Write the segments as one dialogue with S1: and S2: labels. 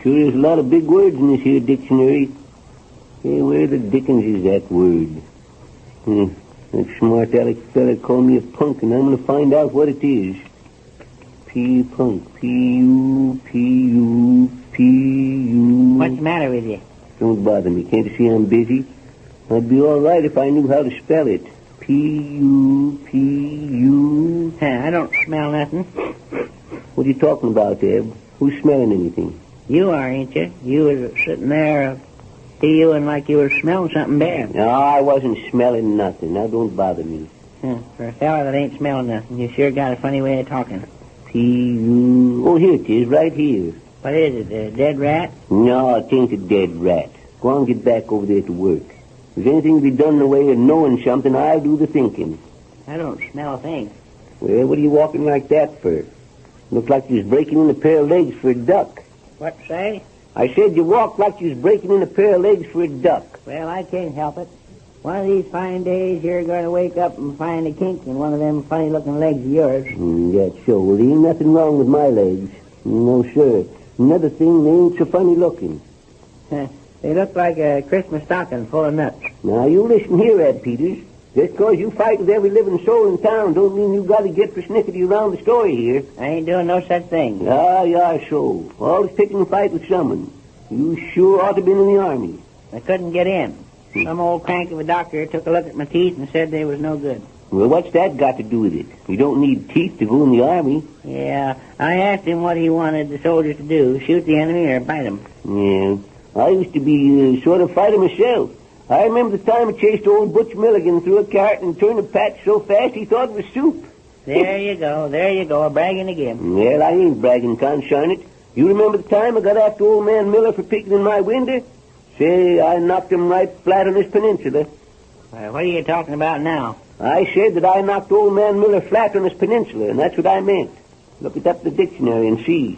S1: Sure is a lot of big words in this here dictionary. Hey, where the dickens is that word? That smart aleck fella called me a punk, and I'm going to find out what it is. P-punk. P-U-P-U-P-U.
S2: What's the matter with you?
S1: Don't bother me. Can't you see I'm busy? I'd be all right if I knew how to spell it. P-U-P-U.
S2: I don't smell nothing.
S1: What are you talking about, Eb? Who's smelling anything?
S2: You are, ain't you? You was sitting there feeling like you were smelling something bad.
S1: No, I wasn't smelling nothing. Now, don't bother me.
S2: For a fella that ain't smelling nothing, you sure got a funny way of talking.
S1: P-U... Oh, here it is, right here.
S2: What is it, a dead rat?
S1: No, it ain't a dead rat. Go on, get back over there to work. If there's anything to be done in the way of knowing something, I'll do the thinking.
S2: I don't smell a thing.
S1: Well, what are you walking like that for? Look like you was breaking in a pair of legs for a duck.
S2: What say?
S1: I said you walked like you was breaking in a pair of legs for a duck.
S2: Well, I can't help it. One of these fine days, you're going to wake up and find a kink in one of them funny-looking legs of yours.
S1: That's so. Well, there ain't nothing wrong with my legs. No, sir. Another thing, they ain't so funny-looking.
S2: They look like a Christmas stocking full of nuts.
S1: Now, you listen here, Ed Peters. Just 'cause you fight with every living soul in town don't mean you got to get persnickety around the story here.
S2: I ain't doing no such thing.
S1: Ah, you are so. Always picking a fight with someone. You sure ought to have been in the Army.
S2: I couldn't get in. Some old crank of a doctor took a look at my teeth and said they was no good.
S1: Well, what's that got to do with it? You don't need teeth to go in the Army.
S2: Yeah, I asked him what he wanted the soldiers to do, shoot the enemy or bite him.
S1: Yeah, I used to be sort of fighter myself. I remember the time I chased old Butch Milligan through a cart and turned a patch so fast he thought it was soup.
S2: There you go, bragging again.
S1: Well, I ain't bragging, consarn it. You remember the time I got after old man Miller for peeking in my window? Say, I knocked him right flat on his peninsula.
S2: What are you talking about now?
S1: I said that I knocked old man Miller flat on his peninsula, and that's what I meant. Look it up in the dictionary and see.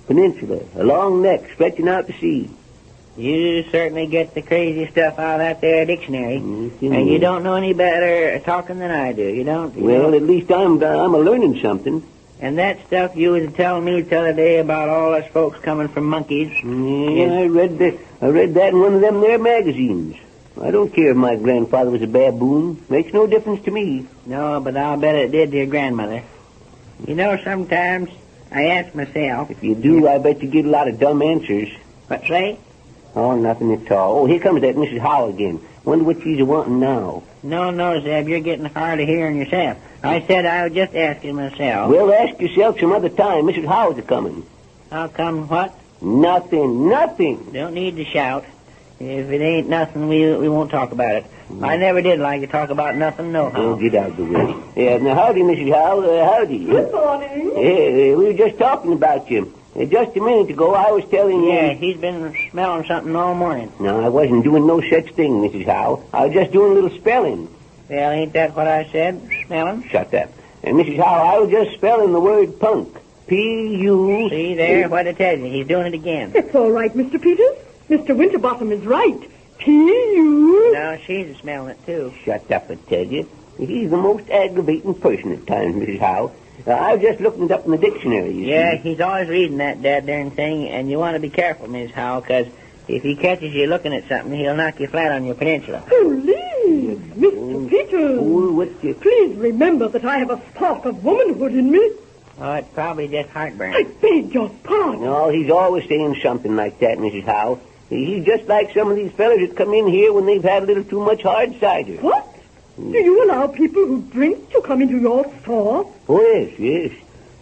S1: Peninsula, a long neck stretching out to sea.
S2: You certainly get the crazy stuff out of that there dictionary. And you don't know any better talking than I do. You don't?
S1: Well, at least I'm a-learning something.
S2: And that stuff you was telling me the other day about all us folks coming from monkeys.
S1: Yeah, I read that in one of them there magazines. I don't care if my grandfather was a baboon. Makes no difference to me.
S2: No, but I'll bet it did to your grandmother. You know, sometimes I ask myself...
S1: If you do, I bet you get a lot of dumb answers.
S2: What say?
S1: Oh, nothing at all. Oh, here comes that Mrs. Howe again. Wonder what she's wanting now.
S2: No, Zeb, you're getting hard of hearing yourself. I said I was just asking myself.
S1: Well, ask yourself some other time. Mrs. Howe's a-coming.
S2: How come what?
S1: Nothing.
S2: Don't need to shout. If it ain't nothing, we won't talk about it. I never did like to talk about nothing, nohow.
S1: Oh, get out of the way. Yeah, now, howdy, Mrs. Howe. Howdy.
S3: Good morning.
S1: Yeah, we were just talking about you. Just a minute ago, I was telling you...
S2: Yeah, he's been smelling something all morning.
S1: No, I wasn't doing no such thing, Mrs. Howe. I was just doing a little spelling.
S2: Well, ain't that what I said? Smelling?
S1: Shut up. And Mrs. Howe, I was just spelling the word punk. P-U...
S2: See there? What I tell you. He's doing it again.
S3: It's all right, Mr. Peters. Mr. Winterbottom is right. P-U...
S2: No, she's smelling it, too.
S1: Shut up, I tell you. He's the most aggravating person at times, Mrs. Howe. I was just looking it up in the dictionary, you
S2: Yeah,
S1: see.
S2: he's always reading that darn thing, and you want to be careful, Miss Howe, because if he catches you looking at something, he'll knock you flat on your peninsula.
S3: Please, Mr. Peters.
S1: Oh, what's your...
S3: Please remember that I have a spark of womanhood in me.
S2: Oh, it's probably just heartburn.
S3: I beg your pardon.
S1: No, he's always saying something like that, Mrs. Howe. He's just like some of these fellas that come in here when they've had a little too much hard cider.
S3: What? Do you allow people who drink to come into your store?
S1: Oh, yes.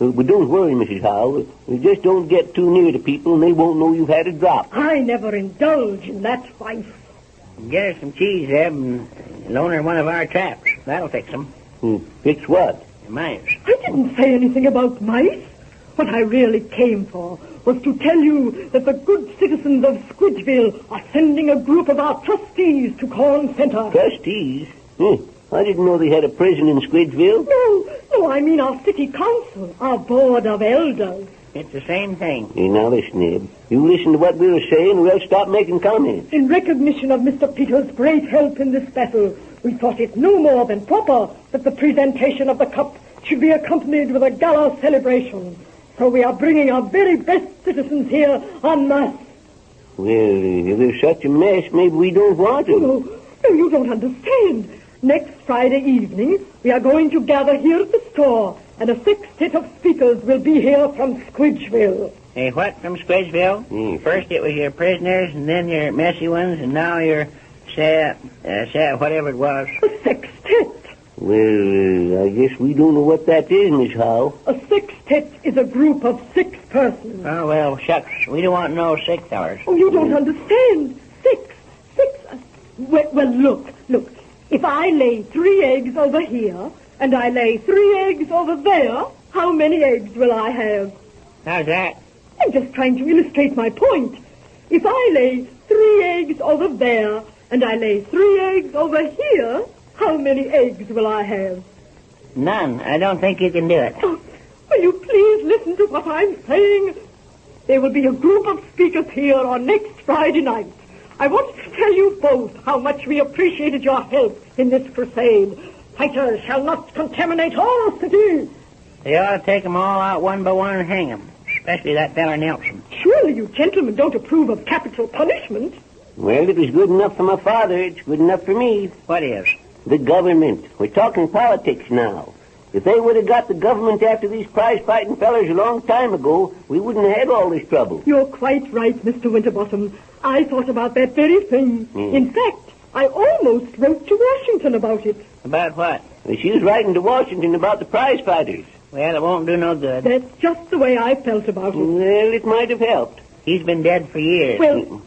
S1: But don't worry, Mrs. Howe. Just don't get too near to people and they won't know you've had a drop.
S3: I never indulge in that vice.
S2: Get her some cheese, Zeb, and loan her one of our traps. That'll fix them.
S1: Fix what?
S2: Mice.
S3: I didn't say anything about mice. What I really came for was to tell you that the good citizens of Squidgeville are sending a group of our trustees to Corn Center.
S1: Trustees? I didn't know they had a prison in Squidgeville.
S3: No, I mean our city council, our board of elders.
S2: It's the same thing.
S1: Hey, now listen, Eb. You listen to what we were saying or else stop making comments.
S3: In recognition of Mr. Peters' great help in this battle, we thought it no more than proper that the presentation of the cup should be accompanied with a gala celebration. So we are bringing our very best citizens here en masse.
S1: Well, if there's such a mess, maybe we don't want to.
S3: No, you don't understand. Next Friday evening, we are going to gather here at the store, and a sextet of speakers will be here from Squidgeville.
S2: Hey, what from Squidgeville? First it was your prisoners, and then your messy ones, and now your whatever it was.
S3: A sextet.
S1: Well, I guess we don't know what that is, Miss Howe.
S3: A sextet is a group of 6 persons.
S2: Oh, well, shucks. We don't want no sick fellers.
S3: Oh, you don't understand. 6. Well, look. If I lay 3 eggs over here, and I lay 3 eggs over there, how many eggs will I have?
S2: How's that?
S3: I'm just trying to illustrate my point. If I lay 3 eggs over there, and I lay 3 eggs over here, how many eggs will I have?
S2: None. I don't think you can do it.
S3: Oh, will you please listen to what I'm saying? There will be a group of speakers here on next Friday night. I wanted to tell you both how much we appreciated your help in this crusade. Fighters shall not contaminate our city.
S2: They ought to take 'em all out one by one and hang 'em, especially that feller Nelson.
S3: Surely you gentlemen don't approve of capital punishment.
S1: Well, it was good enough for my father. It's good enough for me.
S2: What is?
S1: The government. We're talking politics now. If they would have got the government after these prize-fighting fellers a long time ago, we wouldn't have had all this trouble.
S3: You're quite right, Mr. Winterbottom. I thought about that very thing. In fact, I almost wrote to Washington about it.
S2: About what?
S1: Well, she was writing to Washington about the prize fighters.
S2: Well, it won't do no good.
S3: That's just the way I felt about it.
S1: Well, it might have helped.
S2: He's been dead for years.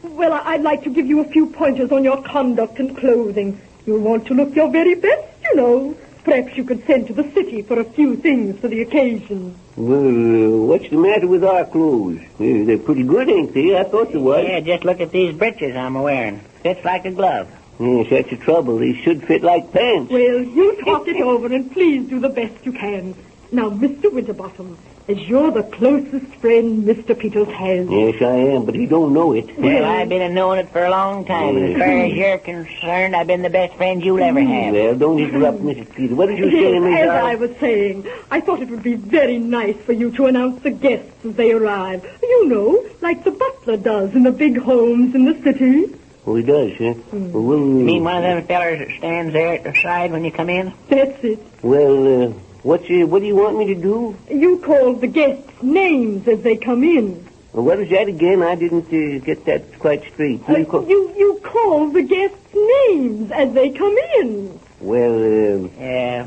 S3: Well, I'd like to give you a few pointers on your conduct and clothing. You'll want to look your very best, you know. Perhaps you could send to the city for a few things for the occasion.
S1: Well, what's the matter with our clothes? They're pretty good, ain't they? I thought they was.
S2: Yeah, just look at these breeches I'm wearing. Fits like a glove.
S1: Yes, that's the trouble. They should fit like pants.
S3: Well, you talk it over and please do the best you can. Now, Mr. Winterbottom, as you're the closest friend Mr. Peters has.
S1: Yes, I am, but he don't know it.
S2: Well, I've been knowing it for a long time, and as far as you're concerned, I've been the best friend you'll ever have.
S1: Well, don't interrupt, Mrs. Peters. What did you say,
S3: Yes,
S1: Miss
S3: as
S1: Howe?
S3: I was saying, I thought it would be very nice for you to announce the guests as they arrive. You know, like the butler does in the big homes in the city.
S1: Oh, he does, huh? Well,
S2: You mean one of them fellers that stands there at the side when you come in?
S3: That's it.
S1: well, what do you want me to do?
S3: You call the guests names as they come in.
S1: Well, what was that again? I didn't get that quite straight.
S3: You call the guests names as they come in.
S1: Well,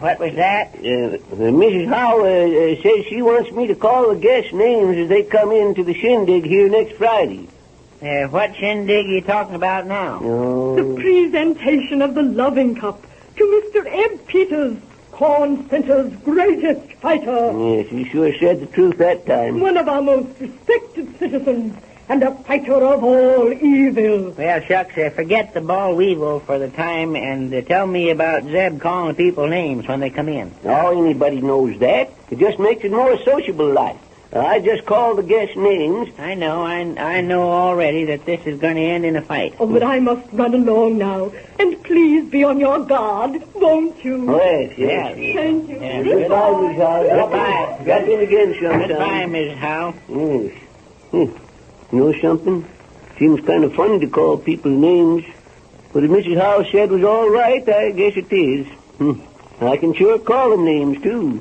S2: What was that?
S1: Mrs. Howe says she wants me to call the guests' names as they come in to the shindig here next Friday.
S2: What shindig are you talking about now?
S1: Oh.
S3: The presentation of the loving cup to Mr. Eb Peters, Corn Center's greatest fighter.
S1: Yes, you sure said the truth that time.
S3: One of our most respected citizens and a fighter of all evil.
S2: Well, shucks, forget the ball weevil for the time and tell me about Zeb calling people names when they come in.
S1: Oh, anybody knows that. It just makes it more sociable like. I just call the guests' names.
S2: I know already that this is going to end in a fight.
S3: Oh, but I must run along now. And please be on your guard, won't you?
S1: Yes.
S3: Thank you.
S2: Yeah,
S1: Goodbye, Miss Howe.
S2: Goodbye.
S1: Drop in again sometime.
S2: Goodbye, Mrs. Howe.
S1: Yes. You know something? Seems kind of funny to call people names. But if Mrs. Howe said was all right, I guess it is. I can sure call them names, too.